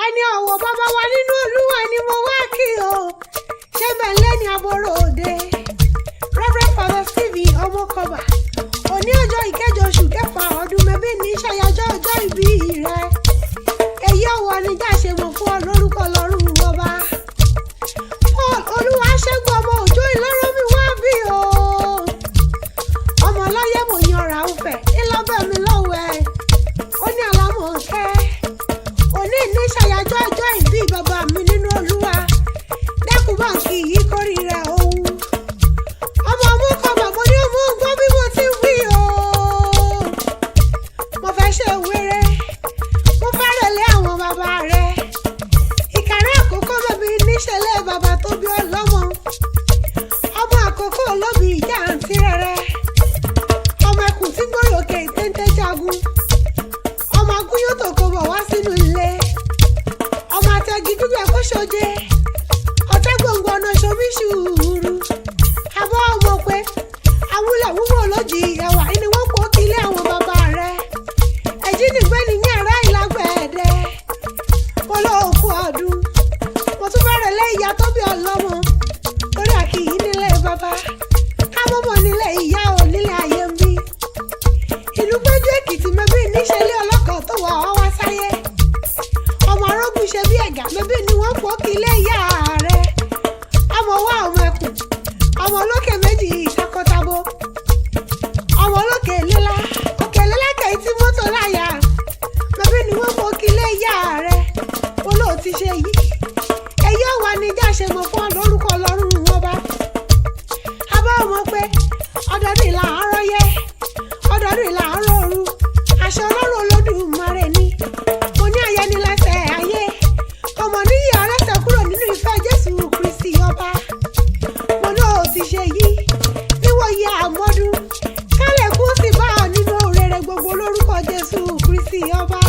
ẹni ọ̀wọ̀ bàbá wa nínú Olúwa ni mo wá kí o. ṣé bẹ̀lẹ́ ni àbọ̀rọ̀ òde Reverend Father Stephen Ọmọkọba òní ọjọ́ ìkẹjọ oṣù kẹfà ọdún mẹ́bí ní ṣàyájọ́ ọjọ́ ìbí rẹ̀. èyí ọ̀wọ̀ ni jáṣe mọ̀ fún ọ lórúkọ lọ́rùn ọba Paul Olúwaṣẹ́gun ọmọ òjò ìlọ́rọ̀ mi wá bí o. ọmọ ọlọ́yẹ̀ mo yan ọ̀rà òfẹ́ ńlọ́bẹ̀ mi lọ́wọ́ ẹ̀ ó ní àlámọ̀ọ́kẹ́ òní ní ṣàyájọ́ ọjọ́ ìbí bàbá mi nínú Olúwa dẹ́kun báńkì yìí kórìíra ohun. ọmọ Ọmọkọba mo ní ọmọ gbọ́ bí mo ti wí o. mo fẹ́ ṣe wéré mo fẹ́ rẹ̀lẹ́ àwọn bàbá rẹ̀ Ìkàrẹ́ Àkókò bẹ̀bí níṣẹ̀lẹ̀ bàbá tó bí ọlọ́mọ. ọmọ Àkókò olóbì ìjà àǹtí rẹ̀ ọmọ ẹkùn tí gbòòrò òkè téńté jagun ọmọ agúnyó tó kó bọ̀ wá sínú ilé ọmọ àtẹ̀gì dúgbẹ̀ kó ṣoje ọ̀tẹ́ gbòǹgbò ọ̀nà ṣomi ṣùúrù àbọ̀ ọmọ pé awúlẹ̀ wúwo lójì ẹ̀wà ni wọ́n kó kílé àwọn bàbá rẹ̀ ẹ̀jí nìgbé ní yàrá ìlágbẹ̀ẹ́dẹ́ mo lọ òkú ọdún mo tún bẹ̀rẹ̀ lé ìyá tó bí ọlọ́mọ lórí àkìyí nílé bàbá kámọ́mọ́ nílé ìyá ò nílé ayé ń bí ìlú Péjú Èkìtì mẹ́bí níṣẹ́lẹ̀ ọlọ́kọ̀ tó wọ̀ ọ́ wá sáyé ọmọ arógún ṣe bí ẹ̀gà mẹ́bí ni wọ́n pọ̀ kí ilé ìyá rẹ̀ ọmọ wa ọmọ ẹkùn ọmọ olókè méjì ìtakọtabo ọmọ olókè lílá òkè lẹ́lẹ́kẹ̀ tí mọ́tò láyà mẹ́bí ni wọ́n pọ̀ kí ilé ìyá rẹ̀ olóò ti ṣe yìí èyí ọ̀wà ni jáṣe mọ̀ fún lórúkọ lọ́rùn ọba abá ọmọ pé ọdọọdún ìlà àárọ̀ yẹ ọdọọdún ìlà àárọ̀ òru àṣẹ Ọlọ́run Olódùmarè ni mo ní ayé ní lẹ́sẹ̀ ayé ọmọ níyì ọlẹ́sẹ̀ kúrò nínú ìfẹ́ Jésù Kristi ọba mo ní o ti ṣe yìí níwòye àmọ́dún kálẹ̀ kú sí bá ọ nínú rere gbogbo lórúkọ Jésù Kristi ọba.